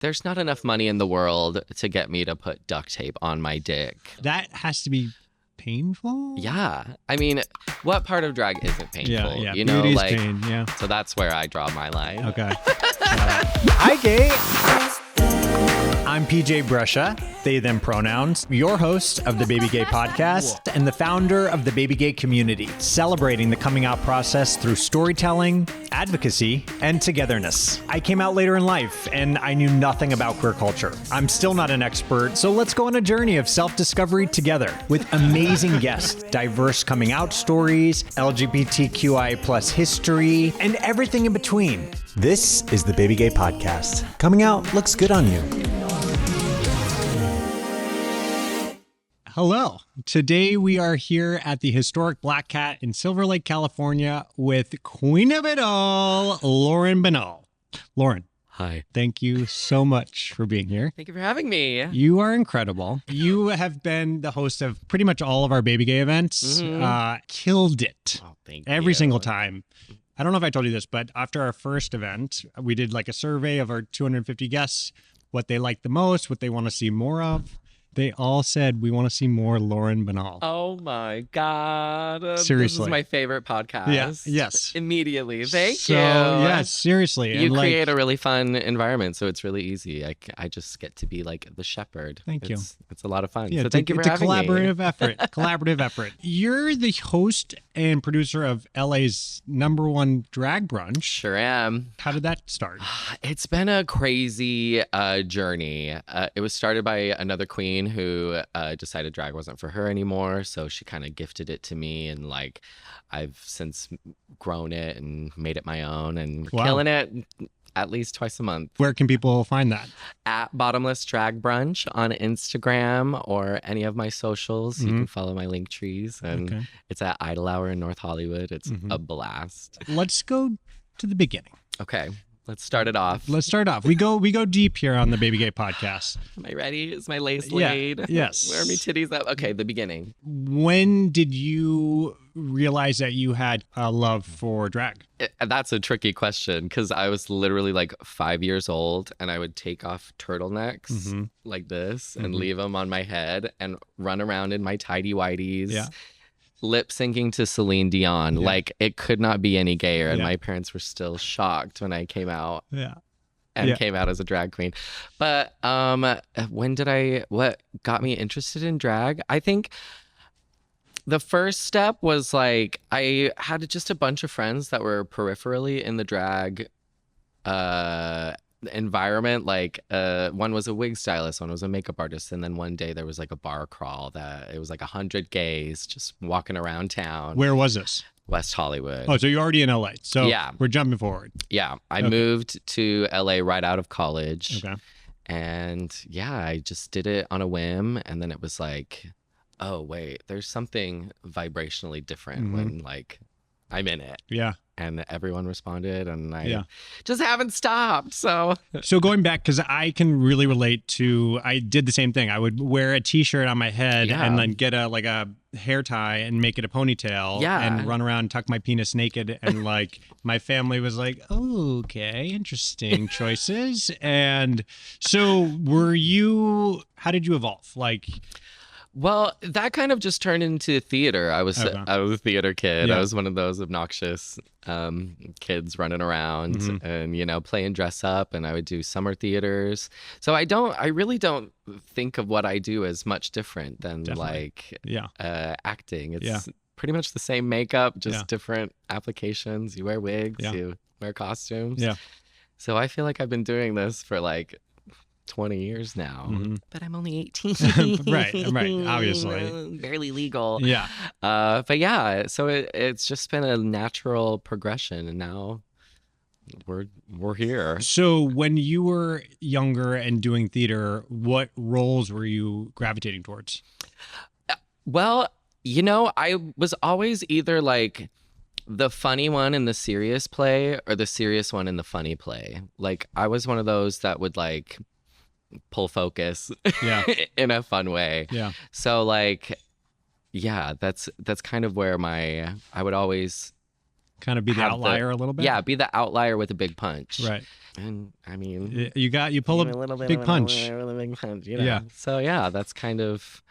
There's not enough money in the world to get me to put duct tape on my dick. That has to be painful. Yeah. I mean, what part of drag isn't painful? Yeah. You know, Beauty's like, pain. Yeah. so that's where I draw my line. Okay. Hi, gay. I'm PJ Brescia, they, them pronouns, your host of the BabyGay podcast and the founder of the BabyGay community, celebrating the coming out process through storytelling, advocacy, and togetherness. I came out later in life and I knew nothing about queer culture. I'm still not an expert, so let's go on a journey of self-discovery together with amazing guests, diverse coming out stories, LGBTQI plus history, and everything in between. This is the BabyGay podcast. Coming out looks good on you. Hello. Today we are here at the historic Black Cat in Silver Lake, California with Queen of it all, Lauren Banall. Lauren. Hi. Thank you so much for being here. Thank you for having me. You are incredible. You have been the host of pretty much all of our BabyGay events. Killed it. Oh, thank Every you. single time. I don't know if I told you this, but after our first event, we did like a survey of our 250 guests, what they liked the most, what they want to see more of. They all said, we want to see more Lauren Banall. Oh my God. Seriously. This is my favorite podcast. Yeah. Yes. Immediately. Thank you. Yes, seriously. You And, create a really fun environment, so it's really easy. I just get to be like the shepherd. Thank you. It's a lot of fun. Yeah, So it's thank you for having a me. collaborative effort. Collaborative effort. You're the host and producer of LA's #1 Drag Brunch. Sure am. How did that start? It's been a crazy journey. It was started by another queen who decided drag wasn't for her anymore, so she kind of gifted it to me, and like I've since grown it and made it my own and Wow. killing it at least twice a month. Where can people find that? At Bottomless Drag Brunch on Instagram or any of my socials. You can follow my link trees, and Okay. it's at Idle Hour in North Hollywood. It's a blast. Let's go to the beginning. Okay, let's start it off. Let's start off. We go deep here on the BabyGay podcast. Am I ready? Is my lace Yeah, laid? yes. Where are my titties up? Okay, the beginning. When did you realize that you had a love for drag? That's a tricky question because I was literally like 5 years old and I would take off turtlenecks like this and leave them on my head and run around in my tidy whities. Yeah. Lip syncing to Celine Dion. Yeah. Like it could not be any gayer. And Yeah. my parents were still shocked when I came out Yeah. and Yeah. came out as a drag queen. But what got me interested in drag? I think the first step was like I had just a bunch of friends that were peripherally in the drag environment. Like one was a wig stylist, one was a makeup artist, and then one day there was like a bar crawl that it was like 100 gays just walking around town. Where was this? West Hollywood. Oh, so you're already in LA. So Yeah. we're jumping forward. Yeah, I Okay. moved to LA right out of college. Okay. And yeah, I just did it on a whim, and then it was like, oh wait, there's something vibrationally different when like I'm in it. Yeah. And everyone responded, and I Yeah. just haven't stopped. So So going back, because I can really relate to, I did the same thing. I would wear a t-shirt on my head Yeah. and then get a hair tie and make it a ponytail Yeah. and run around, tuck my penis naked. And like my family was like, oh, okay, interesting choices. And so how did you evolve? Like, well, that kind of just turned into theater. I was Okay. a theater kid. Yeah. I was one of those obnoxious kids running around and playing dress up, and I would do summer theaters. So I really don't think of what I do as much different than Definitely. Yeah. acting. It's Yeah. pretty much the same makeup, just Yeah. different applications. You wear wigs, Yeah. you wear costumes. Yeah. So I feel like I've been doing this for like 20 years now, but I'm only 18. Right, obviously. Barely legal. Yeah. But yeah, so it's just been a natural progression, and now we're here. So when you were younger and doing theater, what roles were you gravitating towards? Well, I was always either like the funny one in the serious play or the serious one in the funny play. Like I was one of those that would like pull focus Yeah. in a fun way. Yeah. So like, yeah, that's kind of where I would always kind of be the outlier a little bit. Yeah, be the outlier with a big punch. Right. And I mean, you pull a little bit big of punch. a really big punch, you know? Yeah. So yeah, that's kind of,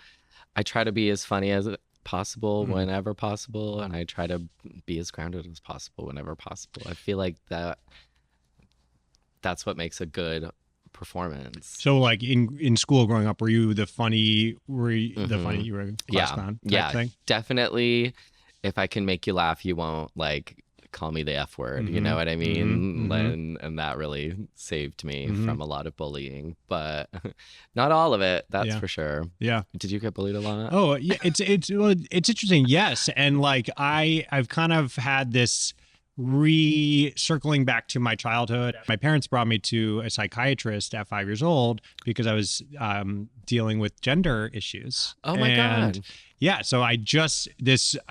I try to be as funny as possible whenever possible, and I try to be as grounded as possible whenever possible. I feel like that's what makes a good performance. So like in school growing up, were you the funny? You were a class clown type thing? Definitely. If I can make you laugh, you won't like call me the F word. You know what I mean? And that really saved me from a lot of bullying, but not all of it. That's for sure. Yeah. Did you get bullied a lot? Oh yeah, it's interesting. Yes, and like I've kind of had this circling back to my childhood. My parents brought me to a psychiatrist at 5 years old because I was dealing with gender issues. Oh my God. Yeah, so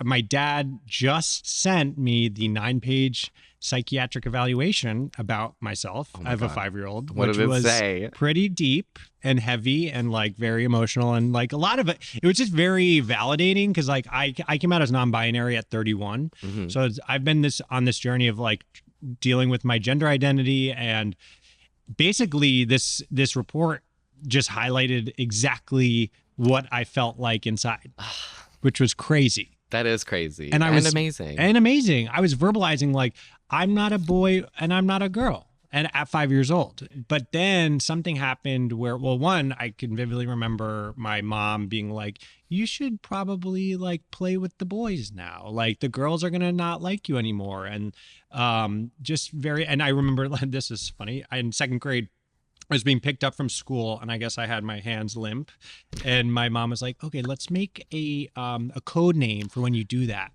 my dad just sent me the 9-page psychiatric evaluation about myself. I have a 5-year-old, What which did it was say? pretty deep and heavy and like very emotional, and like a lot of it was just very validating because like I came out as non-binary at 31. So I've been on this journey of like dealing with my gender identity, and basically this report just highlighted exactly what I felt like inside, which was crazy. That is crazy. And amazing. And amazing. I was verbalizing like, I'm not a boy and I'm not a girl. And at 5 years old. But then something happened where, well, one, I can vividly remember my mom being like, you should probably like play with the boys now. Like the girls are going to not like you anymore. And and I remember, this is funny, in second grade, I was being picked up from school, and I guess I had my hands limp, and my mom was like, okay, let's make a code name for when you do that.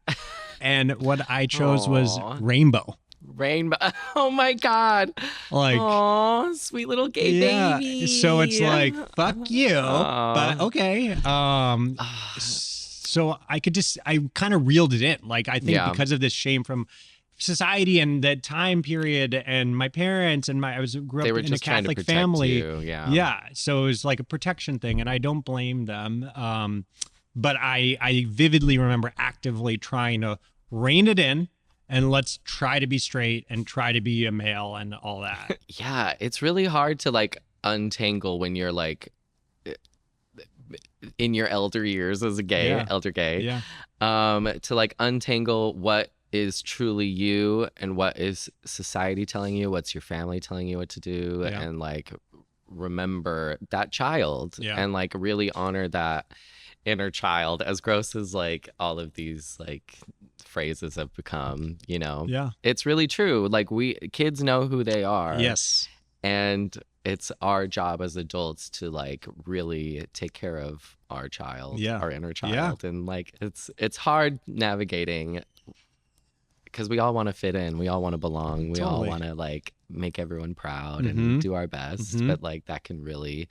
And what I chose was Rainbow. Rainbow. Oh my God. Like, oh, sweet little gay baby. So it's like, fuck you, but okay. So I kind of reeled it in. Like, I think because of this shame from society and that time period, and my parents and I grew up in a Catholic family. Yeah. So it was like a protection thing, and I don't blame them. But I vividly remember actively trying to rein it in. And let's try to be straight and try to be a male and all that. Yeah, it's really hard to like untangle when you're like in your elder years as a elder gay. Yeah. To like untangle what is truly you and what is society telling you, what's your family telling you what to do, and like remember that child and like really honor that inner child, as gross as like all of these like phrases have become, you know. It's really true. Like kids know who they are. Yes. And it's our job as adults to like really take care of our child, our inner child. And like it's hard navigating because we all want to fit in, we all want to belong, we all want to like make everyone proud and do our best, but like that can really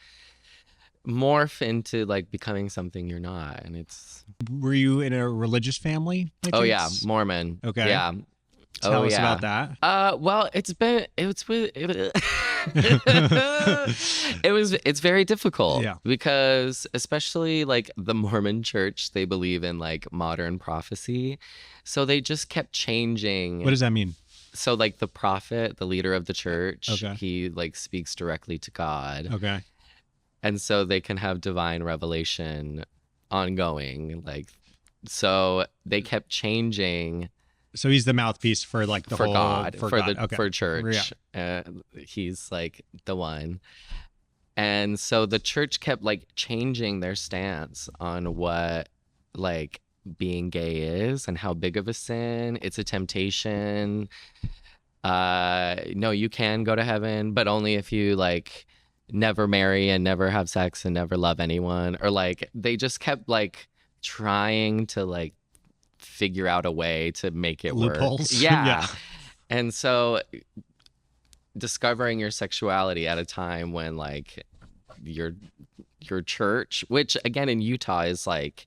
morph into like becoming something you're not. And it's Were you in a religious family? yeah, Mormon. Okay. Yeah. Tell us about that. Well, it's very difficult because especially like the Mormon church, they believe in like modern prophecy. So they just kept changing. What does that mean? So like the prophet, the leader of the church, he like speaks directly to God. Okay. And so they can have divine revelation ongoing. Like, so they kept changing. So he's the mouthpiece for like the whole God, for church. Yeah. He's like the one. And so the church kept like changing their stance on what like being gay is and how big of a sin. It's a temptation. No, you can go to heaven, but only if you like never marry and never have sex and never love anyone. Or like they just kept like trying to like figure out a way to make it Loopholes. work. Yeah. And so discovering your sexuality at a time when like your church, which again in Utah is like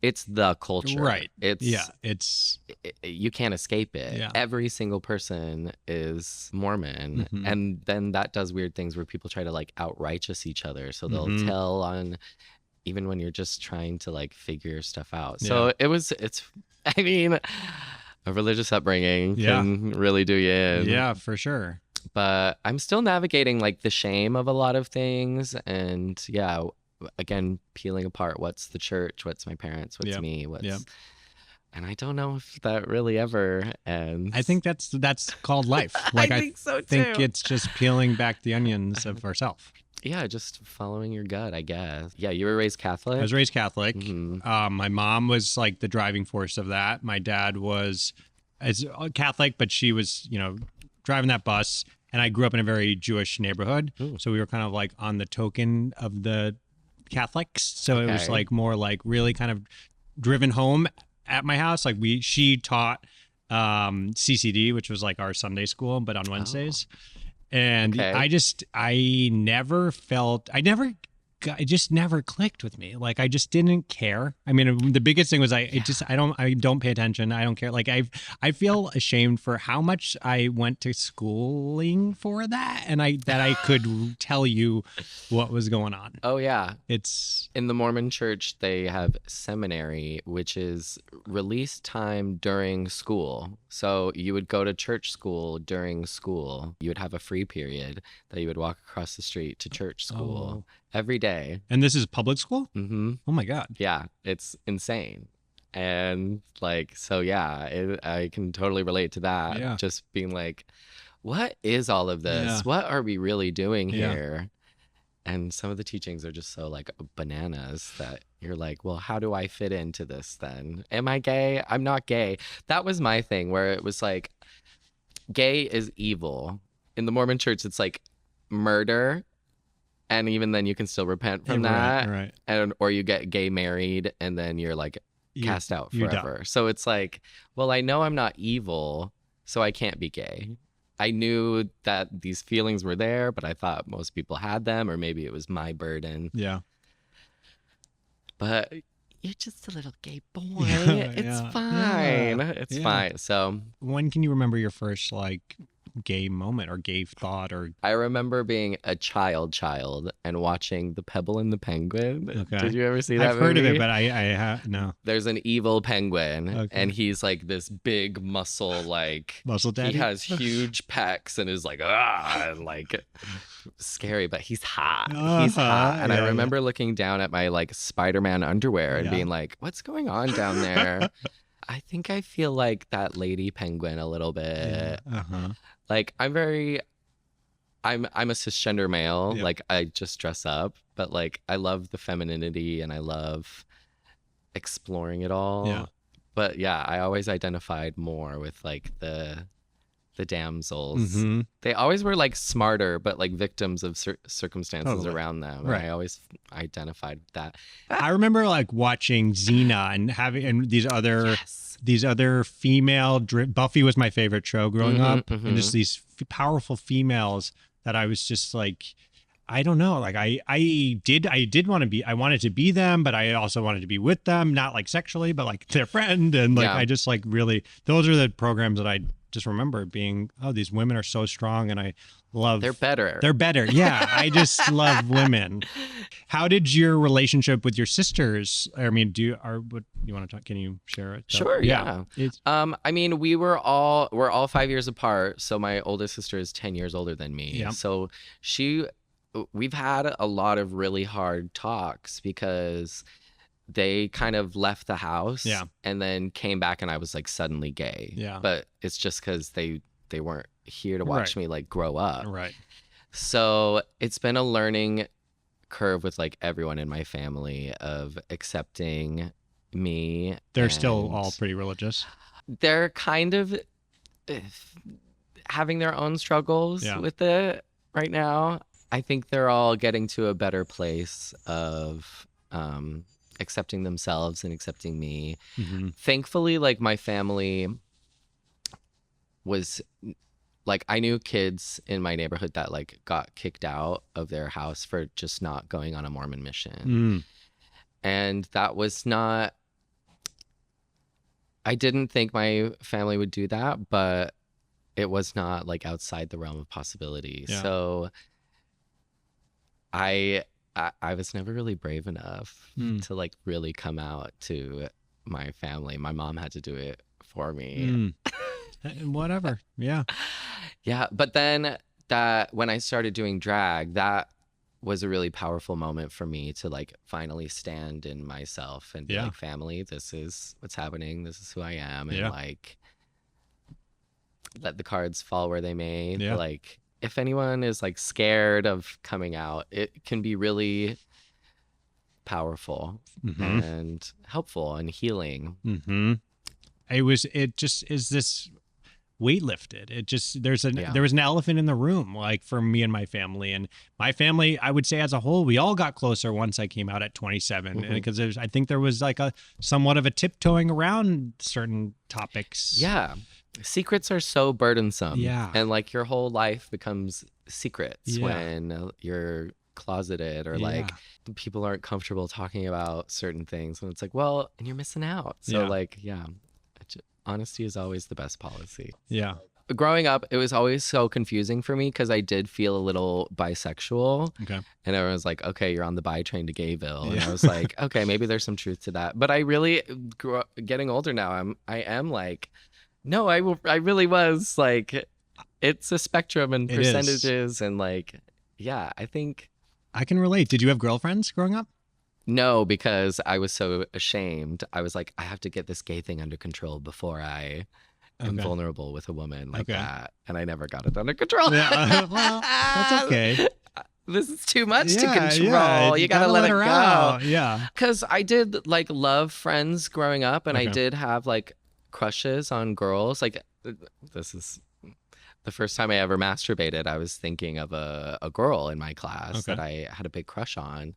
it's the culture. Right. It's you can't escape it. Yeah. Every single person is Mormon. And then that does weird things where people try to like out-righteous each other. So they'll tell on even when you're just trying to like figure stuff out. So I mean, A religious upbringing Yeah. can really do you in. Yeah, for sure. But I'm still navigating like the shame of a lot of things. And yeah, again, peeling apart what's the church, what's my parents, what's Yep. me, what's. Yep. And I don't know if that really ever ends. I think that's called life. I think so think too. it's just peeling back the onions of ourselves. Yeah, just following your gut, I guess. Yeah, you were raised Catholic? I was raised Catholic. Mhm. My mom was like the driving force of that. My dad was as Catholic, but she was, driving that bus. And I grew up in a very Jewish neighborhood. Ooh. So we were kind of like on the token of the Catholics. So it was Okay. like more like really kind of driven home at my house. Like she taught CCD, which was like our Sunday school, but on Wednesdays. And Okay. it just never clicked with me. Like I just didn't care. I mean, the biggest thing was I don't pay attention. I don't care. Like I feel ashamed for how much I went to schooling for that, and I could tell you what was going on. Oh, yeah. It's In the Mormon church, they have seminary, which is release time during school. So you would go to church school during school. You would have a free period that you would walk across the street to church school every day. and this is public school. Mm-hmm. Oh my god. Yeah, it's insane. And like, so yeah, I can totally relate to that. Yeah. Just being like, what is all of this? Yeah. What are we really doing Yeah. here? And some of the teachings are just so like bananas that you're like, well, how do I fit into this then? Am I gay? I'm not gay. That was my thing where it was like, gay is evil. In the Mormon church, it's like murder. And even then you can still repent from that. Right. And or you get gay married and then you're like cast out you're done. forever. So it's like, well, I know I'm not evil, so I can't be gay. I knew that these feelings were there, but I thought most people had them, or maybe it was my burden. Yeah. But you're just a little gay boy. Yeah, It's yeah. fine. Yeah, It's yeah. fine. So When can you remember your first like gay moment or gay thought or I remember being a child and watching The Pebble and the Penguin. Okay. Did you ever see that I've heard of movie? it, but I no. There's an evil penguin, Okay. and he's like this big muscle, like Muscle daddy? he has huge pecs and is like and like scary, but he's hot. He's hot, and Yeah, I remember looking down at my like Spider-Man underwear and Yeah. being like, "What's going on down there?" I think I feel like that lady penguin a little bit. Yeah. Uh-huh. Like I'm a cisgender male. Yep. Like I just dress up, but like I love the femininity and I love exploring it all. Yeah. But yeah, I always identified more with like the damsels. Mhm. They always were like smarter, but like victims of circumstances Totally. around them. Right. And I always identified with that. I remember like watching Xena and these other female Buffy was my favorite show growing Mhm, up, mhm. and just these powerful females that I was just like, I don't know, like I wanted to be them, but I also wanted to be with them, not like sexually, but like their friend, and like Yeah. I just like really, those are the programs that I just remember being, oh, these women are so strong, and I love They're better. They're better. Yeah. I just love women. How did your relationship with your sisters? I mean, what you want to talk? Can you share it? Sure, yeah. It's, I mean, we're all 5 years apart. So my oldest sister is 10 years older than me. Yeah. So we've had a lot of really hard talks because they kind of left the house Yeah. and then came back and I was like suddenly gay. Yeah. But it's just because they weren't here to watch Right. me like grow up. right. So it's been a learning curve with like everyone in my family of accepting me. They're still and all pretty religious. they're kind of having their own struggles Yeah. with it right now. I think they're all getting to a better place of accepting themselves and accepting me. Mm-hmm. Thankfully, like my family was like, I knew kids in my neighborhood that like got kicked out of their house for just not going on a Mormon mission. Mm. And that was not, I didn't think my family would do that, but it was not like outside the realm of possibility. Yeah. So I was never really brave enough Mm. to like really come out to my family. My mom had to do it for me. Whatever. Yeah. Yeah, but then that when I started doing drag, that was a really powerful moment for me to like finally stand in myself and be Yeah. like, family, this is what's happening. This is who I am. And Yeah. like, let the cards fall where they may. Yeah. Like, if anyone is like scared of coming out, it can be really powerful and helpful and healing. It just is this weight lifted. It just there was an elephant in the room, like for me and my family. And my family, I would say as a whole, we all got closer once I came out at 27. And because I think there was like a somewhat of a tiptoeing around certain topics. Yeah. Secrets are so burdensome. Yeah. And like your whole life becomes secrets when you're closeted or like people aren't comfortable talking about certain things. And it's like, well, and you're missing out. So like, honesty is always the best policy. Yeah. Growing up, it was always so confusing for me because I did feel a little bisexual. Okay. And everyone was like, okay, you're on the bi train to Gayville. And I was like, okay, maybe there's some truth to that. But I really, getting older now, I am like, no, I really was like, it's a spectrum and percentages and like, yeah, I think. I can relate. Did you have girlfriends growing up? No, because I was so ashamed. I was like, I have to get this gay thing under control before I am vulnerable with a woman like that. And I never got it under control. Yeah, well, that's okay. This is too much to control. Yeah, you gotta let it go. Out. Yeah. Because I did like love friends growing up, and I did have like crushes on girls. Like, this is the first time I ever masturbated. I was thinking of a girl in my class that I had a big crush on.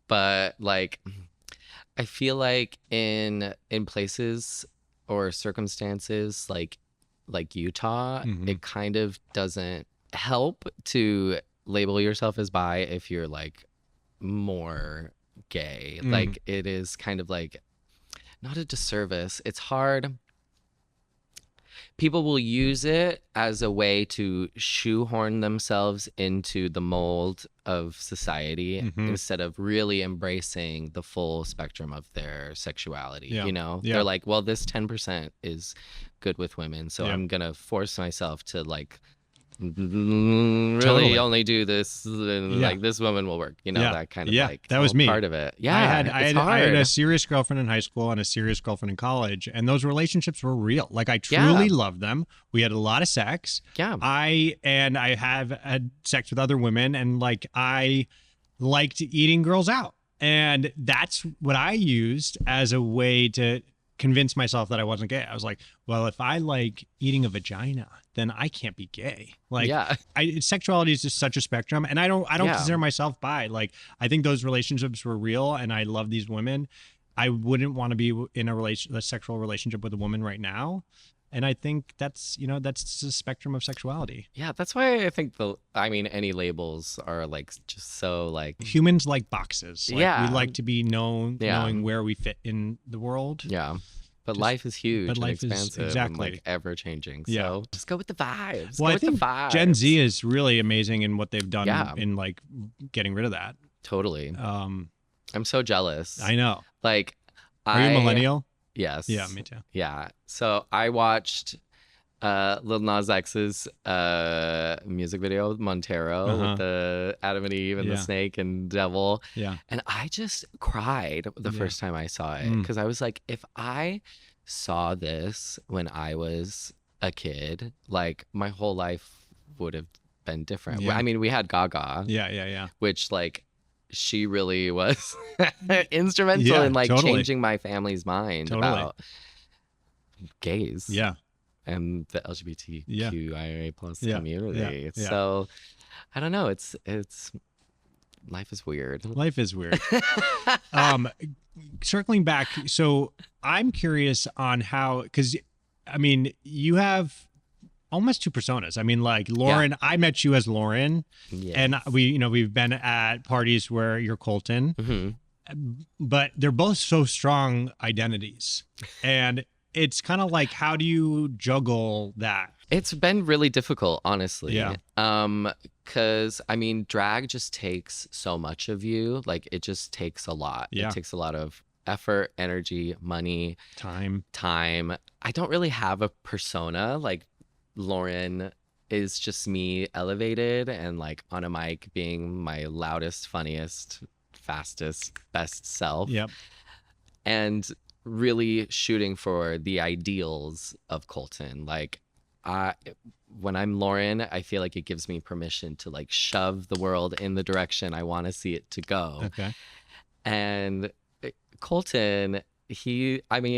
But like, I feel like in places or circumstances like Utah, it kind of doesn't help to label yourself as bi if you're like more gay. Like, it is kind of like not a disservice. It's hard. People will use it as a way to shoehorn themselves into the mold of society instead of really embracing the full spectrum of their sexuality. You know, they're like, well, this 10% is good with women, so I'm going to force myself to like really only do this, and like this woman will work, you know, that kind of like that was me part of it. I had a serious girlfriend in high school and a serious girlfriend in college, and those relationships were real. Like, I truly loved them. We had a lot of sex. I have had sex with other women, and like I liked eating girls out, and that's what I used as a way to convince myself that I wasn't gay. I was like, well, if I like eating a vagina, then I can't be gay. Like, sexuality is just such a spectrum, and I don't consider myself bi. Like, I think those relationships were real, and I love these women. I wouldn't want to be in a sexual relationship with a woman right now, and I think that's the spectrum of sexuality. Yeah, that's why I think any labels are like just so like humans like boxes. Like, we like to be known, knowing where we fit in the world. Yeah. But life is huge, but life and expansive, is and like ever changing. So just go with the vibes. Well, I think Gen Z is really amazing in what they've done in like getting rid of that. Totally. I'm so jealous. I know. Like, are you a millennial? Yes. Yeah, me too. Yeah. So I watched Lil Nas X's music video with Montero with the Adam and Eve and the snake and devil. Yeah. And I just cried the first time I saw it, because I was like, if I saw this when I was a kid, like my whole life would have been different. I mean, we had Gaga. Yeah. Which like she really was instrumental in like changing my family's mind about gays. Yeah. And the LGBTQIA plus community. So I don't know. It's life is weird. Life is weird. Circling back, so I'm curious on how, because I mean, you have almost two personas. I mean, like Lauren, I met you as Lauren, and we've been at parties where you're Colton, but they're both so strong identities, and it's kind of like, how do you juggle that? It's been really difficult, honestly. Yeah. Because I mean, drag just takes so much of you. Like, it just takes a lot. Yeah. It takes a lot of effort, energy, money, Time. I don't really have a persona. Like Lauren is just me elevated and like on a mic being my loudest, funniest, fastest, best self. Yep. And really shooting for the ideals of Colton. Like when I'm Lauren, I feel like it gives me permission to like shove the world in the direction I want to see it to go. Okay. And Colton,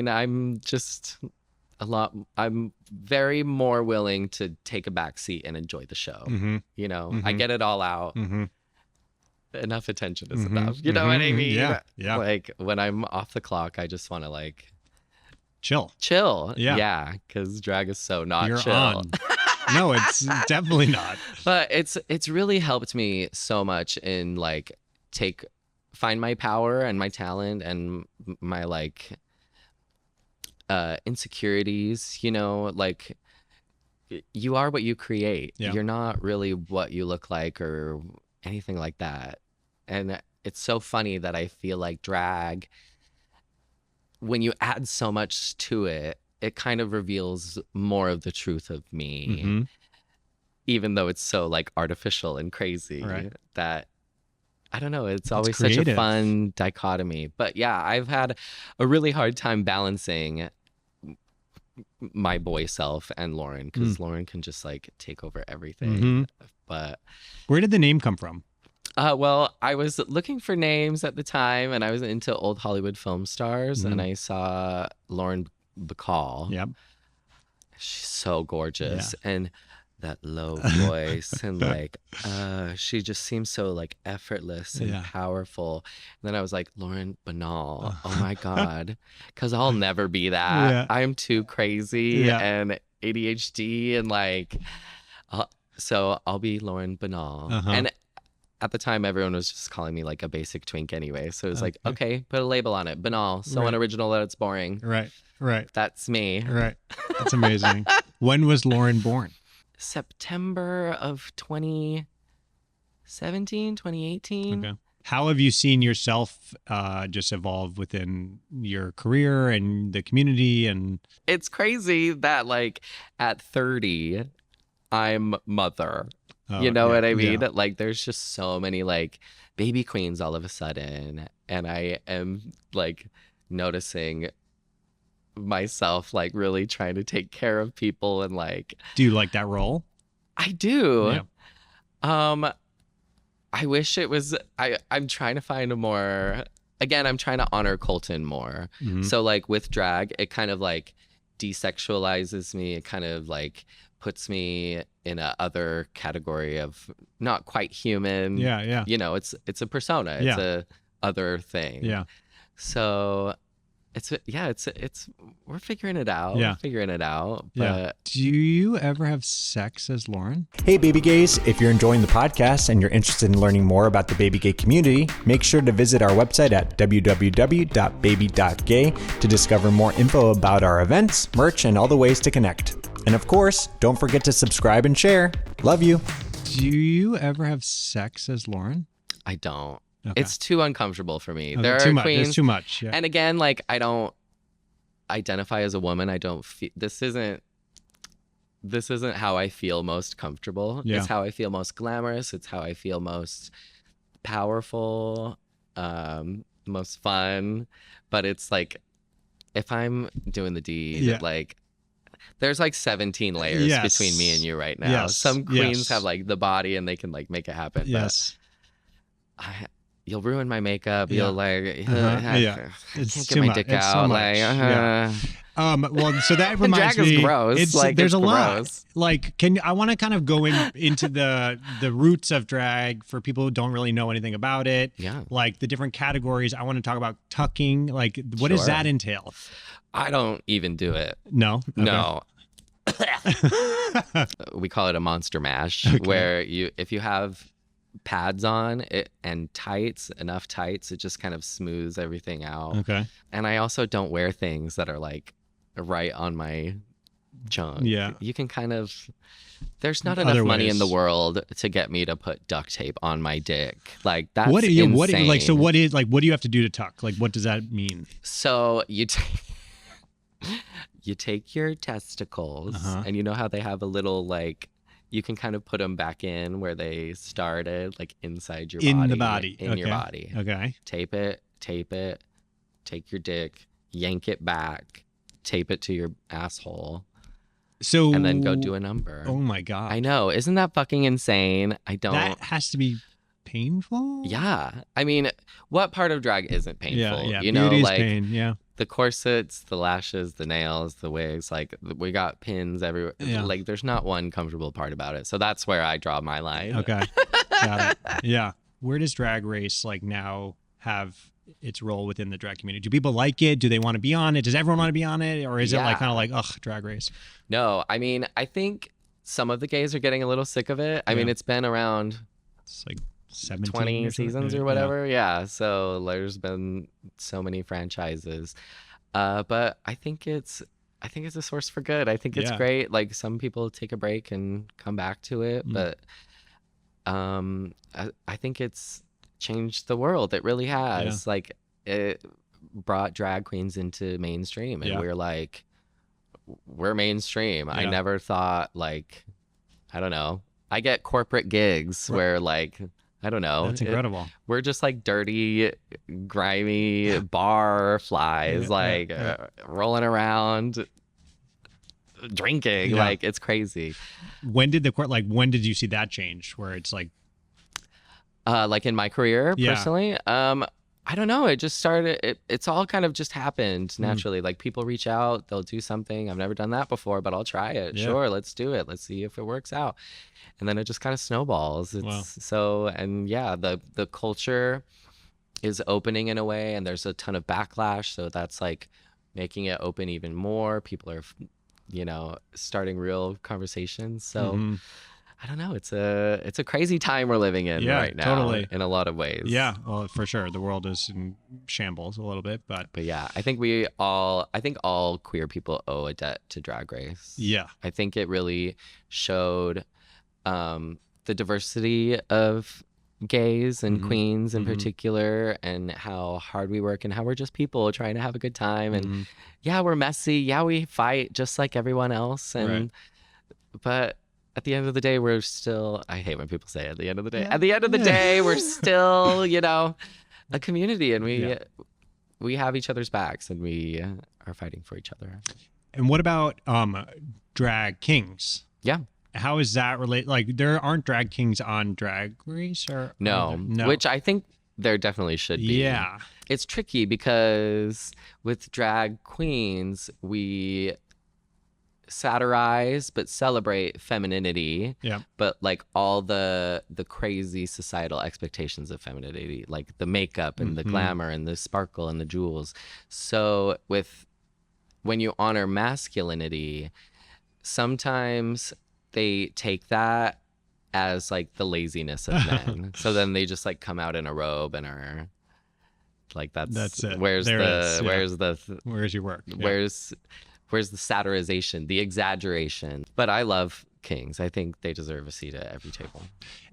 I'm just I'm very more willing to take a back seat and enjoy the show. Mm-hmm. You know, I Mm-hmm. get it all out. Mm-hmm. Enough attention is Mm-hmm. enough. You know what I mean? Yeah. Yeah. Like when I'm off the clock, I just want to like Chill. chill. Yeah. Because drag is so not You're chill. on. No, it's definitely not. But it's really helped me so much in like find my power and my talent and my like insecurities, you know, like you are what you create. Yeah. You're not really what you look like or anything like that. And it's so funny that I feel like drag, when you add so much to it, it kind of reveals more of the truth of me, Mm-hmm. even though it's so like artificial and crazy Right. that I don't know. It's always such a creative. fun dichotomy. But yeah, I've had a really hard time balancing my boy self and Lauren because Lauren can just like take over everything. Mm-hmm. But Where did the name come from? well, I was looking for names at the time and I was into old Hollywood film stars and I saw Lauren Bacall. Yep. She's so gorgeous. And that low voice and like she just seems so like effortless and powerful. And then I was like, Lauren Banall, oh my God, because I'll never be that. Yeah. I'm too crazy and ADHD and like so I'll be Lauren Banall. And at the time everyone was just calling me like a basic twink anyway, so it was like, okay, put a label on it, Banall, so unoriginal that it's boring. Right. That's me. Right. That's amazing. When was Lauren born? September of 2017, 2018. Okay. How have you seen yourself just evolve within your career and the community? And It's crazy that like at 30, I'm mother. You know what I mean? Yeah. Like there's just so many like baby queens all of a sudden. And I am like noticing myself like really trying to take care of people and like Do you like that role? I do. Yeah. I wish it was I'm trying to find a more again, I'm trying to honor Colton more. Mhm. So like with drag, it kind of like desexualizes me. It kind of like puts me in a other category of not quite human. Yeah. You know, it's a persona. It's a other thing. Yeah. So it's we're figuring it out. Yeah. We're figuring it out. But Yeah. Do you ever have sex as Lauren? Hey, Baby Gays, if you're enjoying the podcast and you're interested in learning more about the Baby Gay community, make sure to visit our website at www.baby.gay to discover more info about our events, merch, and all the ways to connect. And of course, don't forget to subscribe and share. Love you. Do you ever have sex as Lauren? I don't. Okay. It's too uncomfortable for me. Okay, There too are much. queens, There's too much. Yeah. and again, like I don't identify as a woman. I don't feel this isn't how I feel most comfortable. Yeah. It's how I feel most glamorous. It's how I feel most powerful, most fun. But it's like if I'm doing the deed, like there's like 17 layers between me and you right now. Yes. Some queens Yes. have like the body and they can like make it happen. Yes. But you'll ruin my makeup. Yeah. You'll like, Yeah. I It's can't too get my much. dick It's so out. much. Like, Yeah. Well, so that reminds drag is me. gross. Like, there's it's a lot. gross. Like, I want to kind of go into the roots of drag for people who don't really know anything about it. Yeah. Like the different categories. I want to talk about tucking. Like, what does Sure. that entail? I don't even do it. No. Okay. No. We call it a monster mash, where if you have pads on it and enough tights, it just kind of smooths everything out. Okay. And I also don't wear things that are like right on my junk. Yeah. You can kind of, there's not Other enough money in the ways. world to get me to put duct tape on my dick. Like that's What insane. like so what is like what do you have to do to tuck? Like what does that mean? So you take your testicles, Uh-huh. and you know how they have a little like, you can kind of put them back in where they started, like inside your In body. the body. In your Okay. body. Okay. Tape it, take your dick, yank it back, tape it to your asshole, So and then go do a number. Oh my god. I know. Isn't that fucking insane? I don't. That has to be painful. Yeah. I mean, what part of drag isn't painful? Yeah, yeah. You know, Beauty is like pain. Yeah. the corsets, the lashes, the nails, the wigs, like we got pins everywhere. Yeah. Like there's not one comfortable part about it. So that's where I draw my line. Okay. Got it. Yeah. Where does Drag Race like now have its role within the drag community? Do people like it? Do they want to be on it? Does everyone want to be on it? Or is it like Yeah. kind of like, ugh, Drag Race? No, I mean, I think some of the gays are getting a little sick of it. I mean, Yeah. it's been around It's like 17 20 or something. seasons or whatever. Yeah. So there's been so many franchises. But I think it's a source for good. I think it's Yeah. great. Like some people take a break and come back to it, Mm. but I think it's changed the world. It really has. Like it brought drag queens into mainstream, and Yeah. we're like, we're mainstream. I Yeah. never thought like, I don't know. I get corporate gigs where like, I don't know. That's incredible. We're just like dirty, grimy bar flies, Yeah, like yeah. rolling around, drinking. Yeah. Like it's crazy. When did when did you see that change where it's like, Like in my career, Yeah. personally, I don't know. It just started. It's all kind of just happened naturally. Like people reach out, they'll do something. I've never done that before, but I'll try it. Yeah. Sure, let's do it. Let's see if it works out. And then it just kind of snowballs. It's Wow. so, and yeah, the culture is opening in a way, and there's a ton of backlash. So that's like making it open even more. People are, starting real conversations. So. Mhm. I don't know. It's a crazy time we're living in Yeah, right now, totally. in a lot of ways. Yeah, well, for sure. The world is in shambles a little bit, but But yeah, I think all queer people owe a debt to Drag Race. yeah. I think it really showed the diversity of gays and Mhm. queens in Mhm. particular, and how hard we work, and how we're just people trying to have a good time. And Mhm. yeah, we're messy. Yeah, we fight just like everyone else. And but at the end of the day, we're still, I hate when people say at the end of the day. Yeah. At the end of the day, we're still, a community, and Yeah. we have each other's backs, and we are fighting for each other. And what about drag kings? Yeah. How is that relate? Like, there aren't drag kings on Drag Race, or No, are there? No. which I think there definitely should be. Yeah. It's tricky because with drag queens, we satirize but celebrate femininity. Yeah. But like all the crazy societal expectations of femininity, like the makeup and the Mhm. glamour and the sparkle and the jewels. So when you honor masculinity, sometimes they take that as like the laziness of men. So then they just like come out in a robe and are like, That's it. Where's There it is, yeah. Where's your work? Yeah. Where's the satirization, the exaggeration? But I love kings. I think they deserve a seat at every table.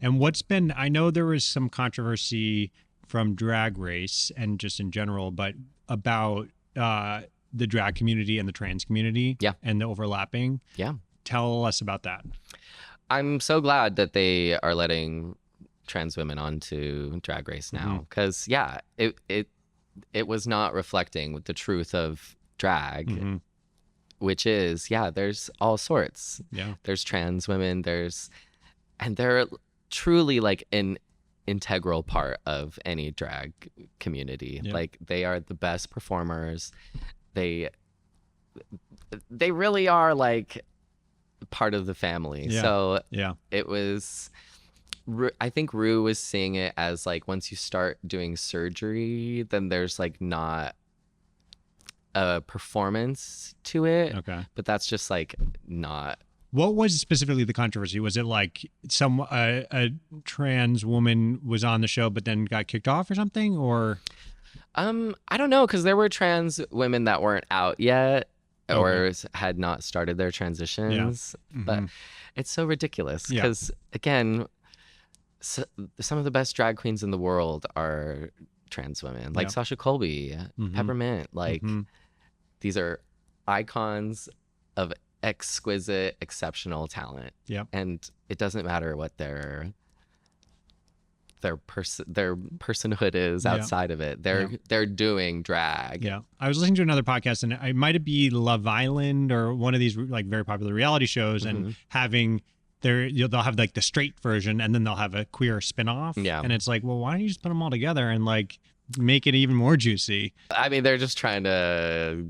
And I know there was some controversy from Drag Race and just in general, but about the drag community and the trans community. Yeah. And the overlapping. Yeah. Tell us about that. I'm so glad that they are letting trans women onto Drag Race now, because it was not reflecting with the truth of drag, Mhm. which is, there's all sorts. Yeah. There's trans women, and they're truly like an integral part of any drag community. Yeah. Like they are the best performers. They really are like part of the family. Yeah. So Yeah. it was, I think Rue was seeing it as like, once you start doing surgery, then there's like not a performance to it. Okay. But that's just like not. What was specifically the controversy? Was it like a trans woman was on the show but then got kicked off or something? Or I don't know, because there were trans women that weren't out yet, or had not started their transitions. But it's so ridiculous because, again, some of the best drag queens in the world are trans women, like Sasha Colby, Peppermint. Like, these are icons of exquisite, exceptional talent. And it doesn't matter what their personhood is outside of it. They're doing drag. I was listening to another podcast, and it might be Love Island or one of these like very popular reality shows, and having they'll have like the straight version, and then they'll have a queer spin-off. And it's like, well, why don't you just put them all together and like make it even more juicy? I mean, they're just trying to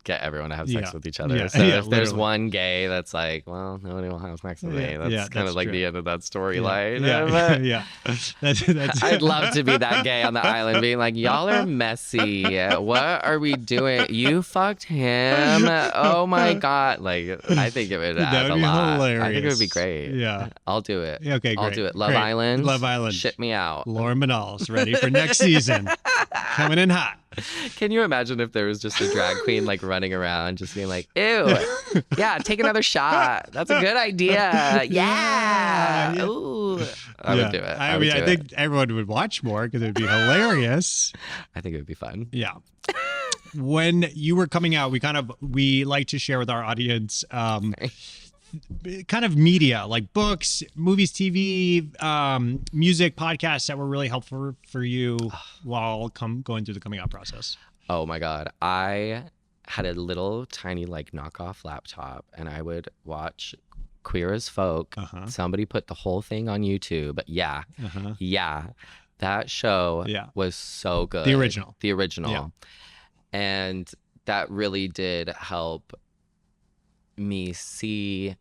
get everyone to have sex with each other. So if there's one gay that's like, well, nobody will have sex with me, that's kind of like the end of that storyline. I'd love to be that gay on the island being like, y'all are messy. What are we doing? You fucked him. Oh my God. Like, I think it would add a lot. Hilarious. I think it would be great. I'll do it. Okay, I'll do it. Love Island. Ship me out. Lauren Banall's ready for next season. Coming in hot. Can you imagine if there was just a drag queen like running around just being like, ew, yeah, take another shot. That's a good idea. Yeah. Ooh. I would do it. I mean, I think everyone would watch more because it would be hilarious. I think it would be fun. Yeah. When you were coming out, we like to share with our audience kind of media, like books, movies, TV, music, podcasts that were really helpful for you while going through the coming out process. Oh my God. I had a little tiny like knockoff laptop, and I would watch Queer as Folk. Somebody put the whole thing on YouTube. Yeah. That show was so good. The original. And that really did help me see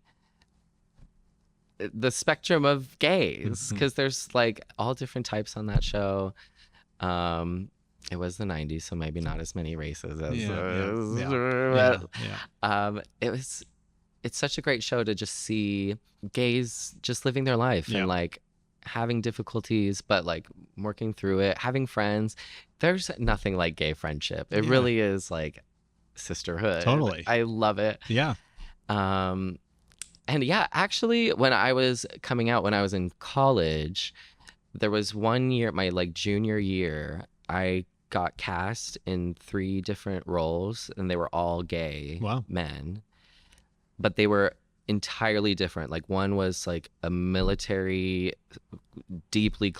the spectrum of gays, because there's like all different types on that show. It was the 90s, so maybe not as many races as it's such a great show to just see gays just living their life and like having difficulties, but like working through it, having friends. There's nothing like gay friendship. It really is like sisterhood. Totally. I love it. And actually, when I was coming out, when I was in college, there was one year, my like junior year, I got cast in 3 different roles, and they were all gay men, but they were entirely different. Like, one was like a military, deeply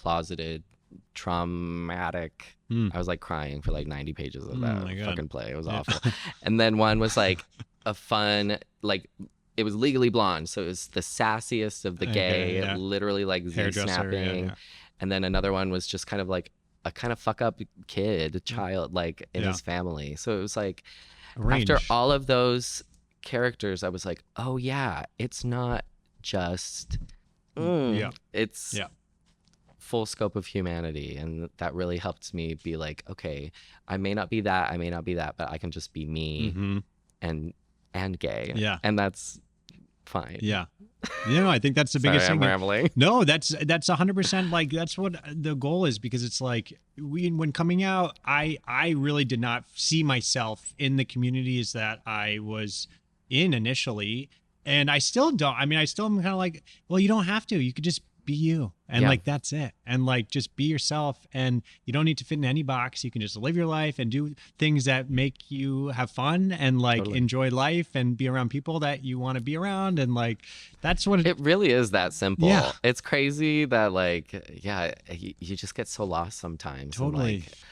traumatic. I was like crying for like 90 pages of that fucking play. It was awful. And then one was like a fun, like, it was Legally Blonde, so it was the sassiest of the gay, literally like Z-snapping. And then another one was just kind of like a kind of fuck up kid, child, like in his family. So it was like, after all of those characters, I was like, oh yeah, it's not just, it's full scope of humanity. And that really helped me be like, okay, I may not be that, but I can just be me and gay. And that's fine. I think that's the biggest thing. I'm rambling. No, that's 100%. Like, that's what the goal is, because it's like when coming out, I really did not see myself in the communities that I was in initially, and I still don't. I mean, I still am kind of like, well, you don't have to. You could just be you, and like that's it, and like just be yourself, and you don't need to fit in any box. You can just live your life and do things that make you have fun and like enjoy life and be around people that you want to be around, and like that's what it really is, that simple. It's crazy that like you just get so lost sometimes.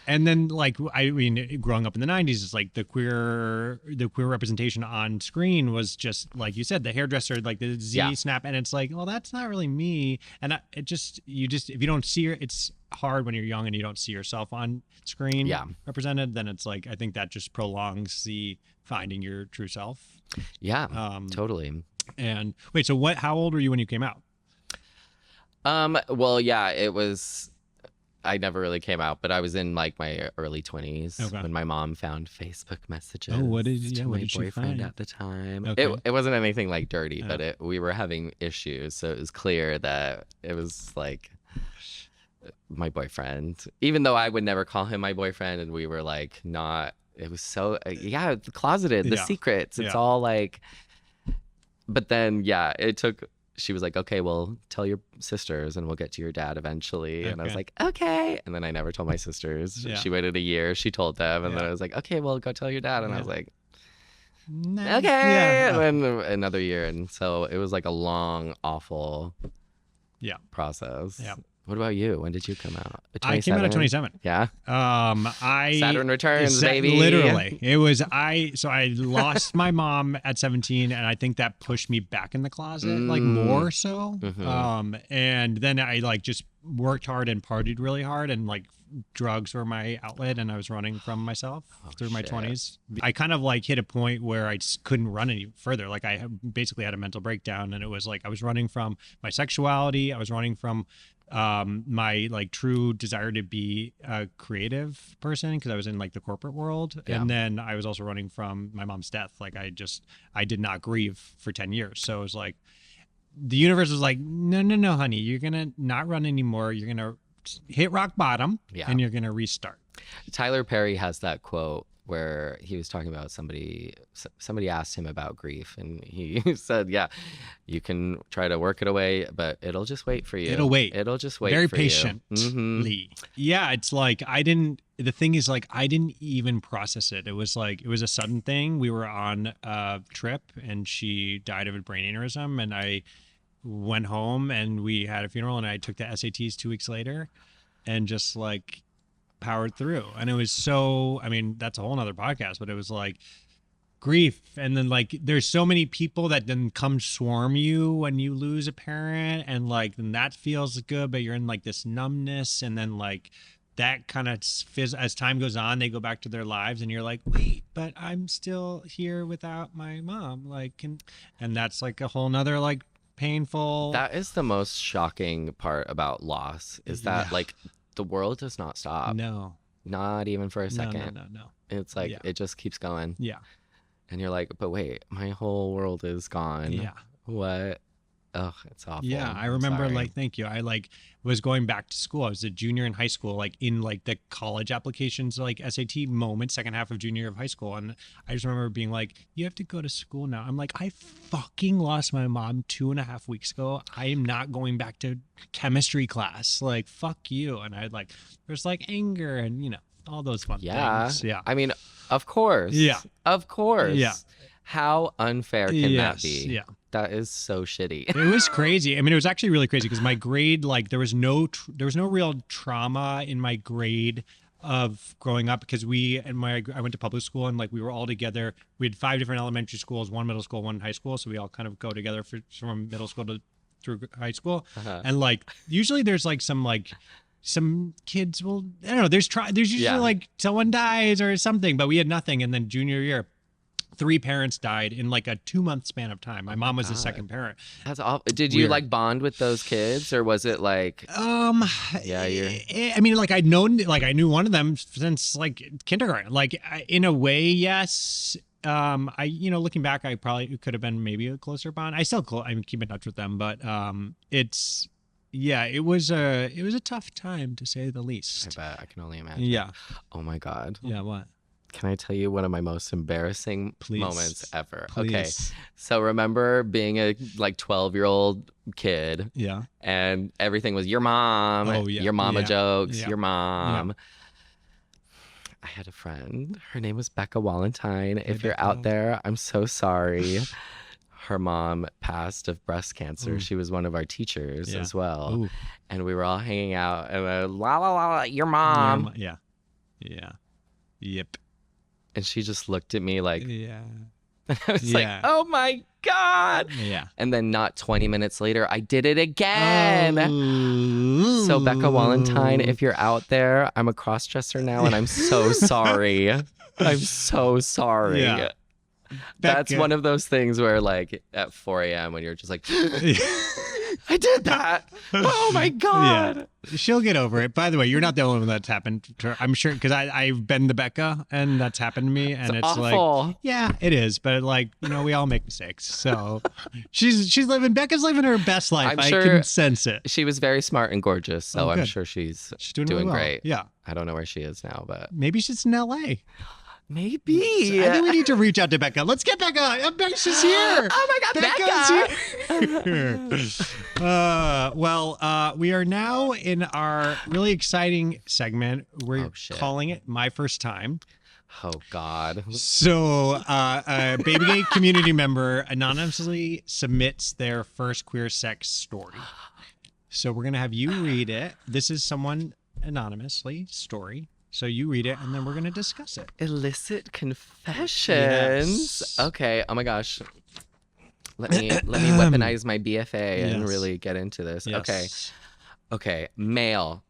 And then like, I mean, growing up in the 90s, it's like the queer representation on screen was just like you said, the hairdresser, like the Z snap, and it's like, well, that's not really me. And if you don't see her, it's hard when you're young and you don't see yourself on screen represented, then it's like, I think that just prolongs the finding your true self. Totally. And wait, so how old were you when you came out? Well, it was, I never really came out, but I was in like my early 20s when my mom found Facebook messages to my boyfriend find? at the time. It wasn't anything like dirty, but we were having issues, so it was clear that it was like my boyfriend, even though I would never call him my boyfriend, and we were like not it was so the closeted, the Yeah. secrets. It's Yeah. all like. But then it took. She was like, okay, well, tell your sisters and we'll get to your dad eventually. And I was Okay. like, okay. And then I never told my sisters. Yeah. She waited a year. She told them. And then Yeah. I was like, okay, well, go tell your dad. And I was like, Nah. okay. Yeah. And then another year. And so it was like a long, awful process. Yeah. What about you? When did you come out? I came out at 27. Yeah. Saturn returns, baby. Literally. It was so I lost my mom at 17, and I think that pushed me back in the closet, like more so. Mhm. And then I like just worked hard and partied really hard, and like drugs were my outlet, and I was running from myself through my shit. 20s. I kind of like hit a point where I just couldn't run any further. Like I basically had a mental breakdown, and it was like I was running from my sexuality. I was running from my like true desire to be a creative person because I was in like the corporate world. Yeah. And then I was also running from my mom's death. Like I did not grieve for 10 years. So it was like the universe was like, no, honey, you're gonna not run anymore. You're gonna hit rock bottom and you're gonna restart. Tyler Perry has that quote where he was talking about somebody asked him about grief, and he said, you can try to work it away, but it'll just wait for you. It'll just wait very for you. patiently. Yeah, it's like the thing is like I didn't even process it. It was a sudden thing. We were on a trip and she died of a brain aneurysm, and I went home and we had a funeral, and I took the SATs 2 weeks later and just like powered through. And it was so, I mean, that's a whole nother podcast, but it was like grief. And then like there's so many people that then come swarm you when you lose a parent, and like then that feels good, but you're in like this numbness, and then like that kind of as time goes on, they go back to their lives, and you're like, wait, but I'm still here without my mom, like, and that's like a whole nother like painful. That is the most shocking part about loss, is that like the world does not stop. No, not even for a second. No. It's like it just keeps going. Yeah. And you're like, but wait, my whole world is gone. Yeah. What? Oh, it's awful. Yeah, I remember like, thank you. I like was going back to school. I was a junior in high school, like in like the college applications, like SAT moment, second half of junior year of high school. And I just remember being like, you have to go to school now. I'm like, I fucking lost my mom 2.5 weeks ago. I am not going back to chemistry class. Like, fuck you. And I like, there's like anger and, you know, all those fun things. Yeah. I mean, of course. Yeah. Of course. Yeah. How unfair can that be? Yeah. That is so shitty. It was crazy. I mean, it was actually really crazy because my grade, like there was no real trauma in my grade of growing up, because I went to public school, and like we were all together. We had 5 different elementary schools, 1 middle school, 1 high school. So we all kind of go together from middle school through high school. And like usually there's like some kids will, I don't know, there's usually like someone dies or something, but we had nothing. And then junior year, 3 parents died in like a 2-month span of time. My mom was the second parent. That's awful. Did you like bond with those kids, or was it like? I mean, like I knew one of them since like kindergarten. Like in a way, yes. Looking back, I probably could have been maybe a closer bond. I keep in touch with them, but it was a tough time to say the least. I bet. I can only imagine. Yeah. Oh my God. Yeah. What? Can I tell you one of my most embarrassing moments ever? Please. Okay. So remember being a like 12-year-old kid. Yeah. And everything was your mom, your mama jokes, your mom. Yeah. I had a friend. Her name was Becca Walentine. If you're out there, I'm so sorry. Her mom passed of breast cancer. Ooh. She was one of our teachers as well. Ooh. And we were all hanging out, and la la la, your mom. Yeah. Yep. And she just looked at me like, yeah. I was like, oh my God. Yeah. And then not 20 minutes later, I did it again. Oh. So Becca Walentine, if you're out there, I'm a cross-dresser now, and I'm so sorry. I'm so sorry. Yeah. That's one of those things where like at 4 a.m. when you're just like, I did that. Oh my God. Yeah. She'll get over it. By the way, you're not the only one that's happened to her. I'm sure, because I've been the Becca, and that's happened to me. And it's awful. Like, yeah, it is. But like, we all make mistakes. So Becca's living her best life. I can sense it. She was very smart and gorgeous. So I'm sure she's doing really well. great. Yeah. I don't know where she is now, but maybe she's in LA. Maybe. I think we need to reach out to Becca. Let's get Becca. Becca's here. Oh my God, Becca's here. We are now in our really exciting segment. We're calling it My First Time. Oh, God. So a BabyGay community member anonymously submits their first queer sex story. So we're going to have you read it. This is someone anonymously story. So you read it, and then we're going to discuss it. Illicit confessions. Yes. Okay. Oh, my gosh. Let me weaponize my BFA and really get into this. Yes. Okay. Male,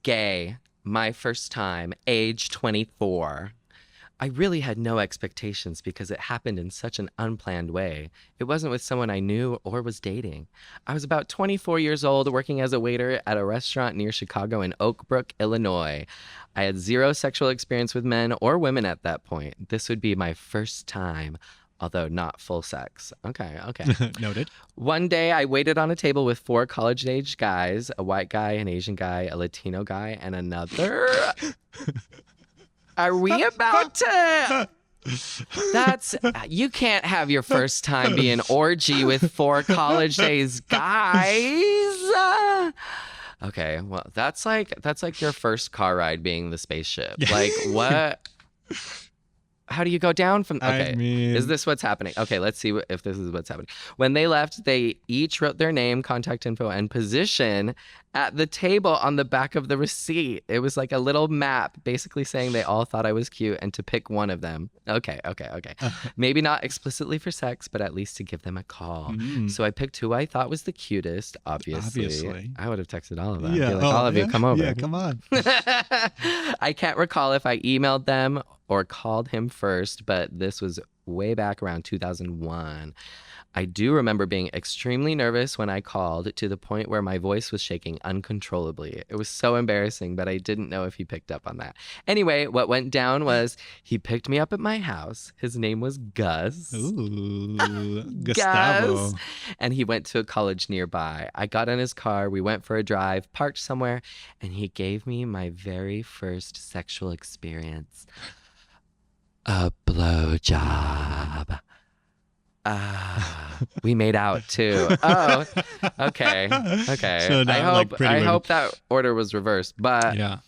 gay, my first time, age 24. I really had no expectations because it happened in such an unplanned way. It wasn't with someone I knew or was dating. I was about 24 years old, working as a waiter at a restaurant near Chicago in Oak Brook, Illinois. I had zero sexual experience with men or women at that point. This would be my first time, although not full sex. Okay. Noted. One day, I waited on a table with 4 college-age guys, a white guy, an Asian guy, a Latino guy, and another... Are we about to... You can't have your first time be an orgy with 4 college-age guys. Okay, well, that's like your first car ride being the spaceship. Like, what? How do you go down from... Okay, is this what's happening? Okay, let's see if this is what's happening. When they left, they each wrote their name, contact info, and position at the table on the back of the receipt. It was like a little map basically saying they all thought I was cute and to pick one of them. Okay. Maybe not explicitly for sex, but at least to give them a call. So I picked who I thought was the cutest, obviously. I would have texted all of them. Yeah. Be like, all of you, come over. Yeah, come on. I can't recall if I emailed them or called him first, but this was way back around 2001. I do remember being extremely nervous when I called, to the point where my voice was shaking uncontrollably. It was so embarrassing, but I didn't know if he picked up on that. Anyway, what went down was he picked me up at my house. His name was Gus. Ooh, Gustavo. Gus. And he went to a college nearby. I got in his car. We went for a drive, parked somewhere, and he gave me my very first sexual experience. A blowjob. We made out too. Oh, okay. So I hope that order was reversed, but yeah,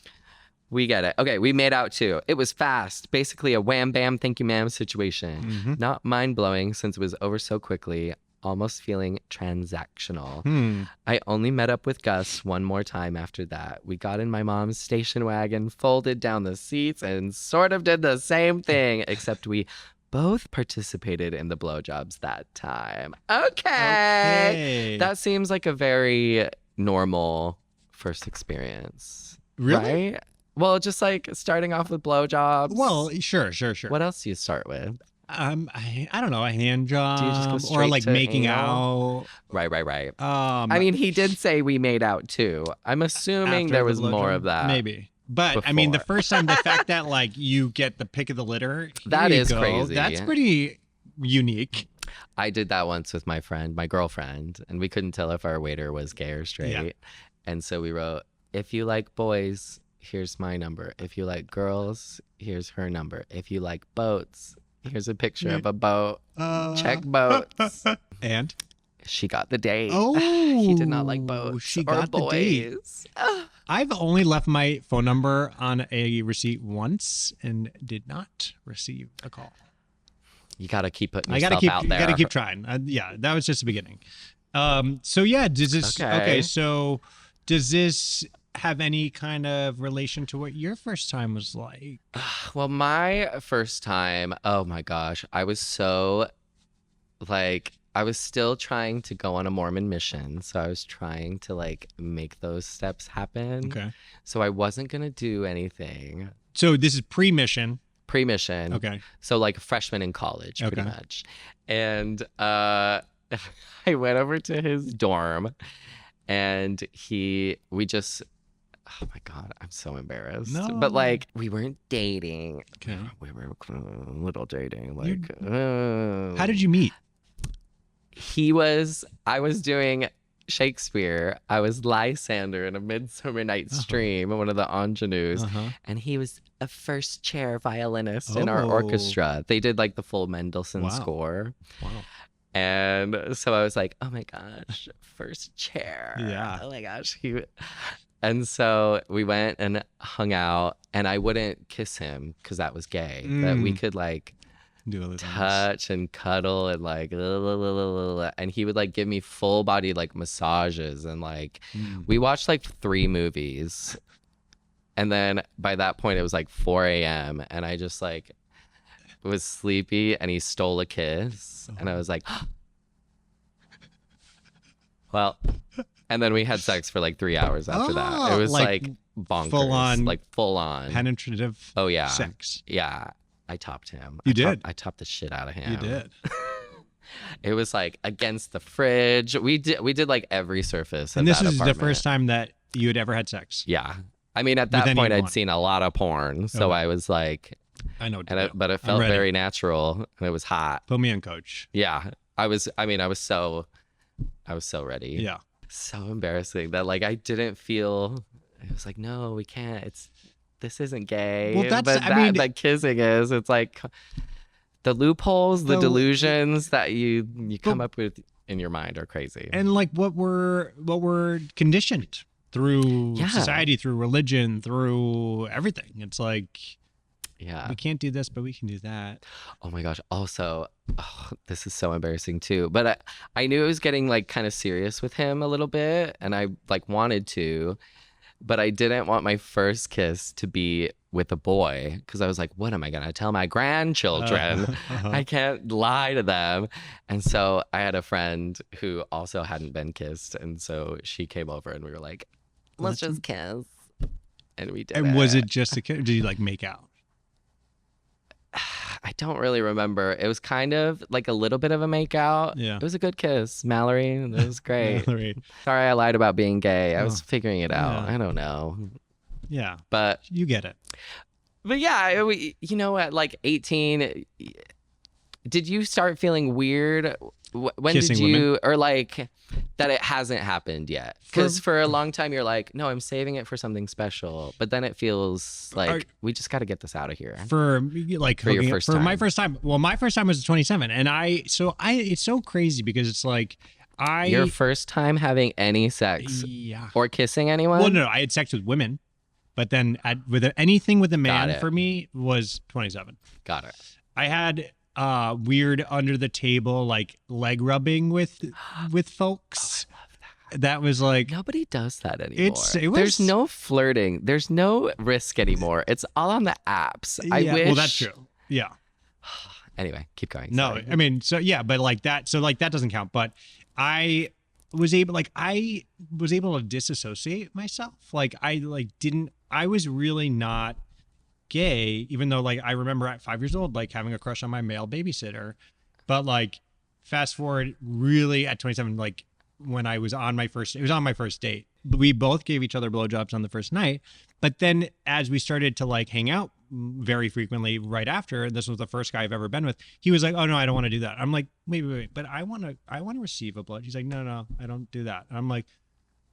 we get it. Okay, we made out too. It was fast, basically a wham bam, thank you ma'am situation. Not mind blowing since it was over so quickly. Almost feeling transactional. I only met up with Gus one more time after that. We got in my mom's station wagon, folded down the seats, and sort of did the same thing, except we both participated in the blowjobs that time. Okay. That seems like a very normal first experience. Really? Right? Well, just like starting off with blowjobs. Well, sure. What else do you start with? I don't know, a hand job. Do you just go straight or like to making anal? out. Right. I mean, he did say we made out too. I'm assuming there was more of that. Maybe. But before. I mean, the first time, the fact that like you get the pick of the litter, that is crazy. That's pretty unique. I did that once with my girlfriend, and we couldn't tell if our waiter was gay or straight. Yeah. And so we wrote, if you like boys, here's my number. If you like girls, here's her number. If you like boats, here's a picture of a boat. Check boats. And? She got the date. Oh, he did not like boats. She got the date. I've only left my phone number on a receipt once and did not receive a call. You got to keep putting yourself out there. You got to keep trying. Yeah, that was just the beginning. So yeah, does this? Okay. So does this have any kind of relation to what your first time was like? Well, my first time, oh my gosh, I was so like. I was still trying to go on a Mormon mission, so I was trying to like make those steps happen. Okay. So I wasn't gonna do anything. So this is pre-mission. Pre-mission. Okay. So like a freshman in college, pretty much. And I went over to his dorm, and we just. Oh my God, I'm so embarrassed. No. But like, we weren't dating. Okay. We were a little dating. Like, how did you meet? I was doing Shakespeare. I was Lysander in A Midsummer Night's Dream, one of the ingenues, and he was a first chair violinist in our orchestra. They did like the full Mendelssohn score. Wow. And so I was like, oh my gosh, first chair. Yeah. Oh my gosh. And so we went and hung out, and I wouldn't kiss him because that was gay. But we could like Do other things. touch and cuddle and like, and he would like give me full body like massages. And like, we watched like 3 movies. And then by that point, it was like 4 a.m. And I just like was sleepy, and he stole a kiss. And I was like, well, and then we had sex for like 3 hours after that. It was like bonkers. Full on. Penetrative Oh, yeah. sex. Yeah. I topped him. You did? I topped the shit out of him. You did. It was like against the fridge. We did like every surface. And of this that is the apartment. first time that you had ever had sex. Yeah. I mean, at With that point, anyone. I'd seen a lot of porn. So I was like, I know. What to do. but it I'm felt ready. very natural, and it was hot. Put me in, coach. Yeah. I was so ready. Yeah. So embarrassing that like I didn't feel. It was like, no, we can't. This isn't gay. Well, that's- but I mean- that kissing is. It's like the loopholes, the delusions that you come up with in your mind are crazy. And like what we're conditioned through society, through religion, through everything. It's like, yeah, we can't do this, but we can do that. Oh my gosh. Also, this is so embarrassing too. But I knew it was getting like kind of serious with him a little bit, and I like wanted to, but I didn't want my first kiss to be with a boy, because I was like, what am I gonna tell my grandchildren? I can't lie to them. And so I had a friend who also hadn't been kissed, and so she came over, and we were like, let's just kiss. And we did. And was it just a kiss? Did you like make out? I don't really remember. It was kind of like a little bit of a makeout. Yeah. It was a good kiss, Mallory. It was great. Mallory. Sorry I lied about being gay. I was figuring it out. Yeah. I don't know. Yeah. But You get it. yeah, you know, at like 18, did you start feeling weird? When Kissing did you, women? or like that it hasn't happened yet? Because for a long time you're like, no, I'm saving it for something special. But then it feels like we just got to get this out of here. For like For your hooking up- first for my time. first time. Well, my first time was 27, and it's so crazy because it's like Your first time having any sex yeah. or kissing anyone? Well, no, I had sex with women, but then anything with a man it. for me was 27. Got it. I had weird under the table like leg rubbing with folks. That was like Nobody does that anymore. it There's was- no flirting. There's no risk anymore. It's all on the apps. I yeah, wish. well, that's true. Yeah. Anyway, keep going. No, Sorry. I mean, so yeah, but like that, so like that doesn't count. But I was able to disassociate myself. Like I was really not gay, even though like I remember at 5 years old, like having a crush on my male babysitter. But like fast forward really at 27, like when it was on my first date. We both gave each other blowjobs on the first night. But then as we started to like hang out very frequently right after, and this was the first guy I've ever been with, he was like, oh no, I don't want to do that. I'm like, wait, but I want to receive a blow. He's like, no, I don't do that. And I'm like,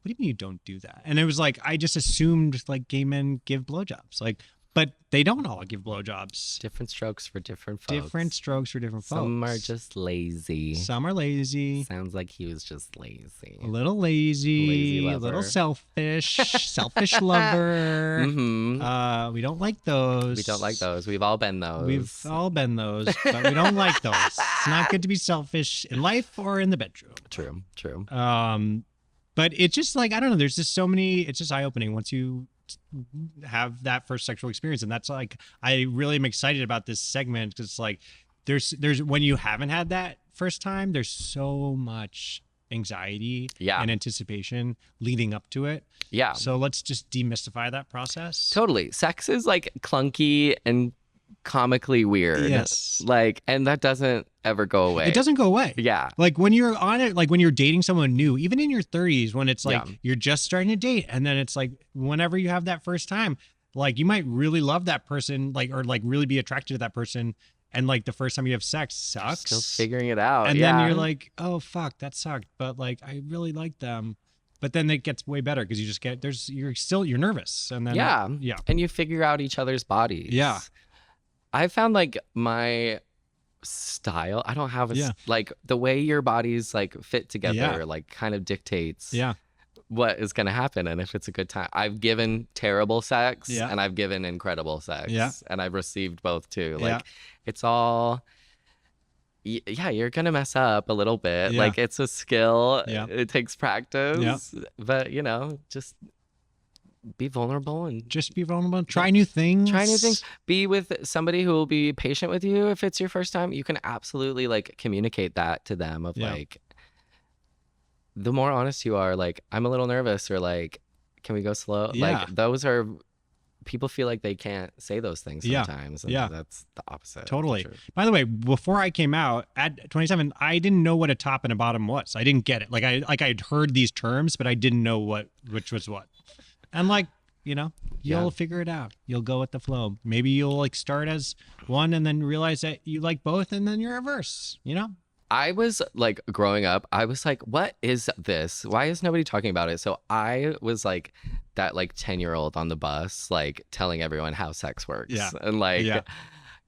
what do you mean you don't do that? And it was like, I just assumed like gay men give blowjobs, like, but they don't all give blowjobs. Different strokes for different folks. Different strokes for different folks. Some are just lazy. Some are lazy. Sounds like he was just lazy. A little lazy, Lazy a lover. little selfish, selfish lover. Mm-hmm. We don't like those. We don't like those. We've all been those. We've all been those, but we don't like those. It's not good to be selfish in life or in the bedroom. True. But it's just like, I don't know, there's just so many, it's just eye-opening once you have that first sexual experience. And that's like, I really am excited about this segment because it's like, there's when you haven't had that first time, there's so much anxiety and anticipation leading up to it. Yeah. So let's just demystify that process. Totally. Sex is like clunky and comically weird. Yes. Like, and that doesn't ever go away. It doesn't go away. Yeah. Like when you're on it, like when you're dating someone new, even in your 30s, when it's like you're just starting to date, and then it's like whenever you have that first time, like you might really love that person, like, or like really be attracted to that person. and like the first time you have sex sucks. Still figuring it out. And yeah. then you're like, oh fuck, that sucked. But like I really like them. But then it gets way better because you just get you're nervous. And then yeah. yeah. And you figure out each other's bodies. Yeah. I found like my style, I don't have like the way your bodies like fit together, like kind of dictates what is going to happen and if it's a good time. I've given terrible sex and I've given incredible sex and I've received both too. Like it's all, you're going to mess up a little bit. Like it's a skill. It takes practice, but you know, just be vulnerable and just be vulnerable. Try new things. Be with somebody who will be patient with you. If it's your first time, you can absolutely like communicate that to them of like, the more honest you are, like, I'm a little nervous, or like, can we go slow? Like those are, people feel like they can't say those things sometimes. And that's the opposite. Totally. By the way, before I came out at 27, I didn't know what a top and a bottom was. I didn't get it. Like I'd heard these terms, but I didn't know which was what. And like, you know, you'll figure it out. You'll go with the flow. Maybe you'll like start as one and then realize that you like both and then you're reverse, you know? I was like growing up, I was like, what is this? Why is nobody talking about it? So I was like that like 10-year-old on the bus, like telling everyone how sex works. And like,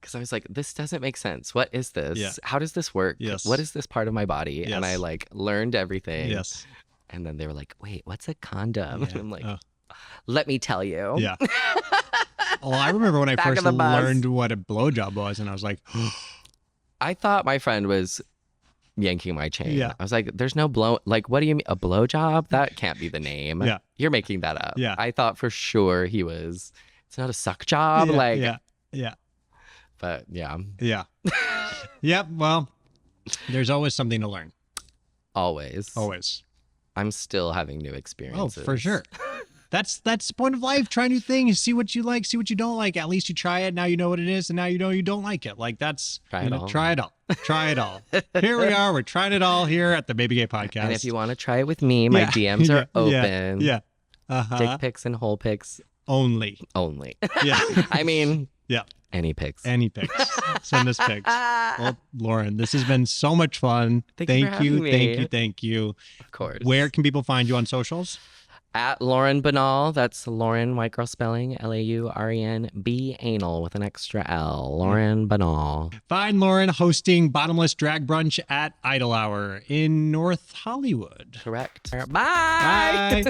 because I was like, this doesn't make sense. What is this? How does this work? What is this part of my body? And I like learned everything. And then they were like, wait, what's a condom? And I'm like, let me tell you. Well, I remember when I first learned what a blowjob was, and I was like, I thought my friend was yanking my chain. I was like, there's no blow. Like, what do you mean? A blowjob? That can't be the name. You're making that up. I thought for sure he was, it's not a suck job. But Yep. Well, there's always something to learn. Always. I'm still having new experiences. Oh, for sure. That's the point of life. Try new things. See what you like. See what you don't like. At least you try it. Now you know what it is, and now you know you don't like it. Like that's try it all. Try it all. Here we are. We're trying it all here at the BabyGay podcast. And if you want to try it with me, my DMs are open. Dick pics and whole pics only. I mean, any pics. Send us pics. Well, Lauren, this has been so much fun. Thank you. Of course. Where can people find you on socials? At Lauren Banall. That's Lauren, white girl spelling, Lauren, B anal with an extra L. Lauren Banall. Find Lauren hosting Bottomless Drag Brunch at Idle Hour in North Hollywood. Correct. Bye.